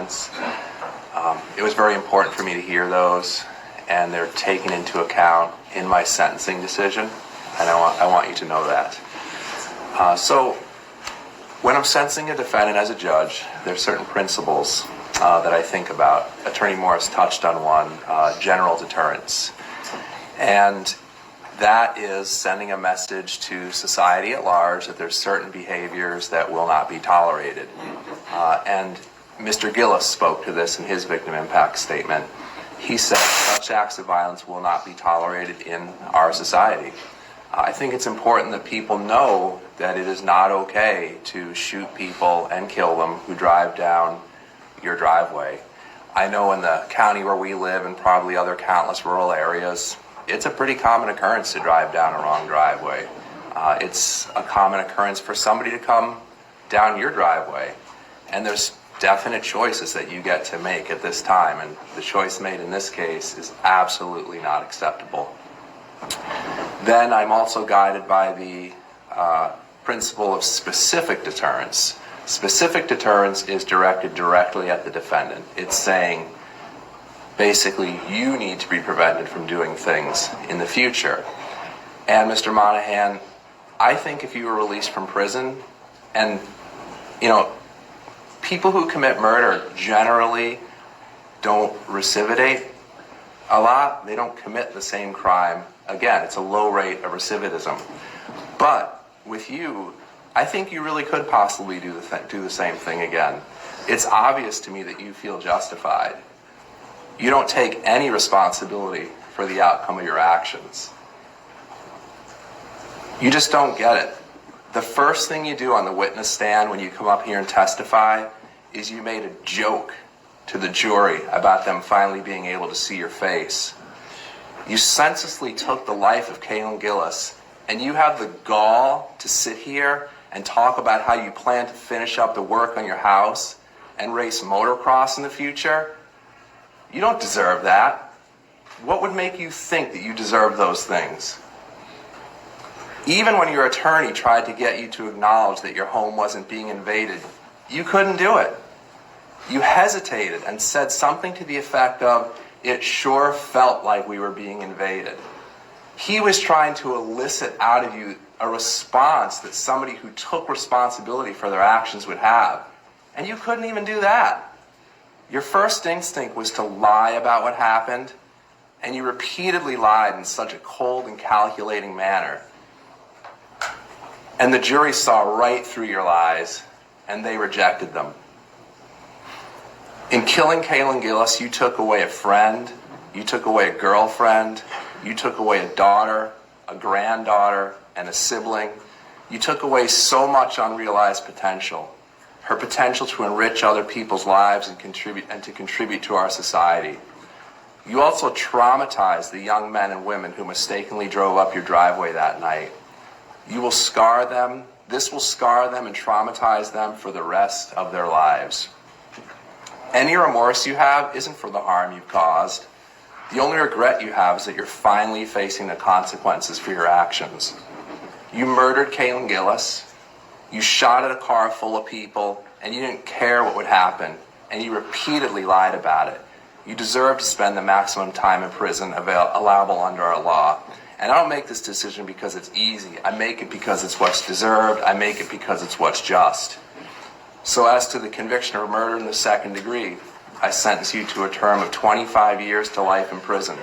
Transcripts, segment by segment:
actions. It was very important for me to hear those, and they're taken into account in my sentencing decision, and I want you to know that. So when I'm sentencing a defendant as a judge, there are certain principles that I think about. Attorney Morris touched on one, general deterrence. And that is sending a message to society at large that there's certain behaviors that will not be tolerated. And Mr. Gillis spoke to this in his victim impact statement. He said such acts of violence will not be tolerated in our society. I think it's important that people know that it is not okay to shoot people and kill them who drive down your driveway. I know in the county where we live and probably other countless rural areas, it's a pretty common occurrence to drive down a wrong driveway. It's a common occurrence for somebody to come down your driveway. And there's definite choices that you get to make at this time. And the choice made in this case is absolutely not acceptable. Then I'm also guided by the principle of specific deterrence. Specific deterrence is directed directly at the defendant. It's saying, basically, you need to be prevented from doing things in the future. And Mr. Monahan, I think if you were released from prison, and, you know, people who commit murder generally don't recidivate a lot. They don't commit the same crime. Again, it's a low rate of recidivism. But with you, I think you really could possibly do the same thing again. It's obvious to me that you feel justified. You don't take any responsibility for the outcome of your actions. You just don't get it. The first thing you do on the witness stand when you come up here and testify is you made a joke to the jury about them finally being able to see your face. You senselessly took the life of Kaylin Gillis, and you have the gall to sit here and talk about how you plan to finish up the work on your house and race motocross in the future. You don't deserve that. What would make you think that you deserve those things? Even when your attorney tried to get you to acknowledge that your home wasn't being invaded, you couldn't do it. You hesitated and said something to the effect of, "It sure felt like we were being invaded." He was trying to elicit out of you a response that somebody who took responsibility for their actions would have. And you couldn't even do that. Your first instinct was to lie about what happened, and you repeatedly lied in such a cold and calculating manner. And the jury saw right through your lies, and they rejected them. In killing Kaylin Gillis, you took away a friend, you took away a girlfriend, you took away a daughter, a granddaughter, and a sibling. You took away so much unrealized potential. Her potential to enrich other people's lives and to contribute to our society. You also traumatized the young men and women who mistakenly drove up your driveway that night. You will scar them. This will scar them and traumatize them for the rest of their lives. Any remorse you have isn't for the harm you've caused. The only regret you have is that you're finally facing the consequences for your actions. You murdered Kaylin Gillis. You shot at a car full of people, and you didn't care what would happen, and you repeatedly lied about it. You deserve to spend the maximum time in prison allowable under our law. And I don't make this decision because it's easy. I make it because it's what's deserved. I make it because it's what's just. So as to the conviction of murder in the second degree, I sentence you to a term of 25 years to life in prison.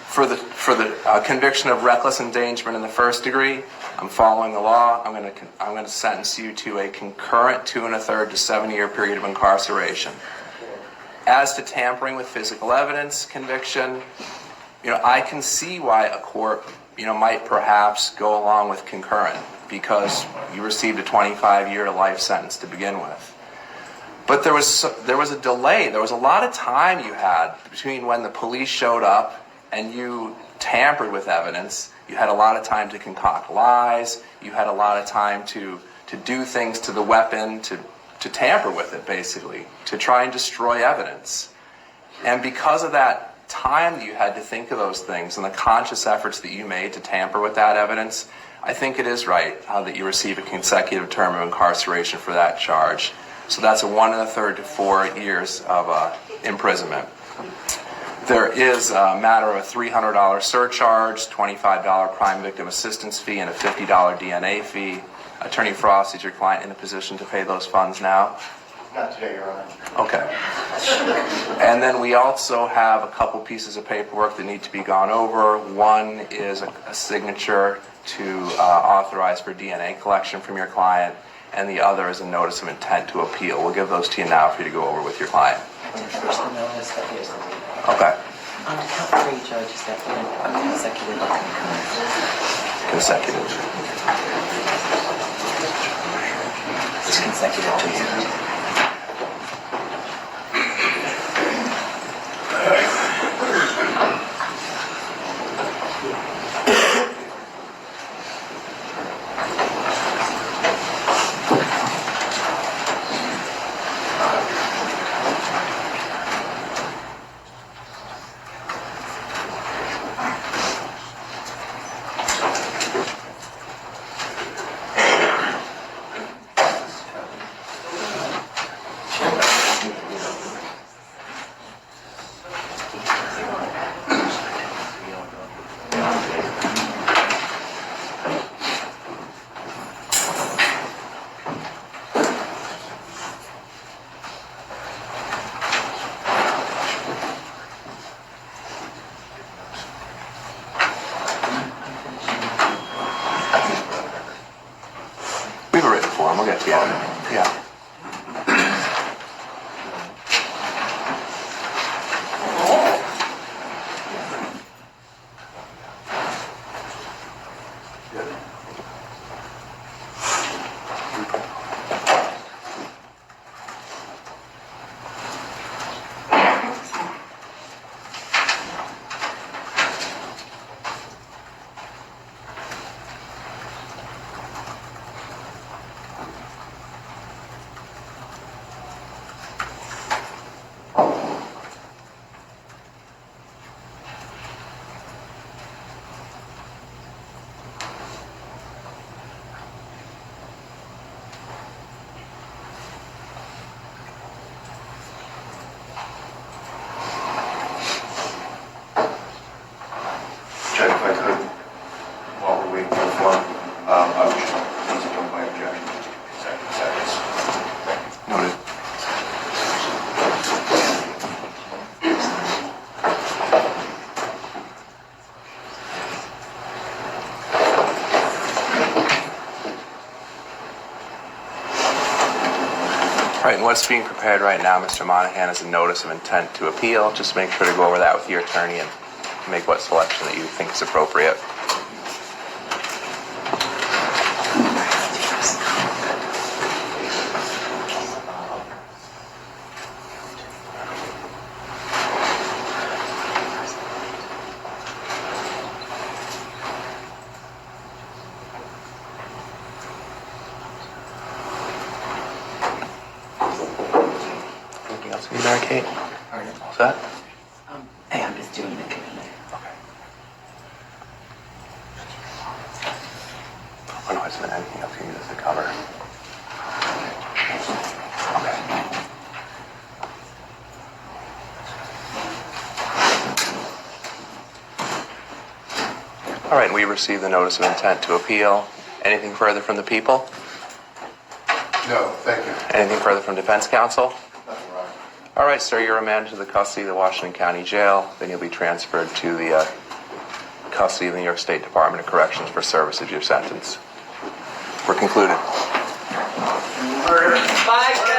For the conviction of reckless endangerment in the first degree, I'm following the law. I'm going to sentence you to a concurrent 2 1/3 to 7-year period of incarceration. As to tampering with physical evidence conviction, I can see why a court, might perhaps go along with concurrent because you received a 25-year to life sentence to begin with. But there was a delay. There was a lot of time you had between when the police showed up and you tampered with evidence. You had a lot of time to concoct lies. You had a lot of time to do things to the weapon, to tamper with it, basically, to try and destroy evidence. And because of that time that you had to think of those things and the conscious efforts that you made to tamper with that evidence, I think it is right that you receive a consecutive term of incarceration for that charge. So that's a 1 1/3 to 4 years of imprisonment. There is a matter of a $300 surcharge, $25 crime victim assistance fee, and a $50 DNA fee. Attorney Frost, is your client in a position to pay those funds now? Not today, Your Honor. Okay. And then we also have a couple pieces of paperwork that need to be gone over. One is a signature to authorize for DNA collection from your client, and the other is a notice of intent to appeal. We'll give those to you now for you to go over with your client. First, the notice that here's the reading. Okay. On count 3, judges that went consecutive or concurrent. Consecutive. It's consecutive to you. We'll get to you. Yeah. If I could, while we're waiting for the form, I would just please don't my objection. Seconds. Noted. All right, and what's being prepared right now, Mr. Monahan, is a notice of intent to appeal. Just make sure to go over that with your attorney and make what selection that you think is appropriate. Anything else you need, Mary Kate? All set? Hey, I'm just doing the community. Oh no, it's been anything else you need us to cover. Okay. All right, we received the notice of intent to appeal. Anything further from the people? No, thank you. Anything further from defense counsel? Nothing wrong. All right, sir, you're remanded to the custody of the Washington County Jail. Then you'll be transferred to the custody of the New York State Department of Corrections for service of your sentence. We're concluded. Bye.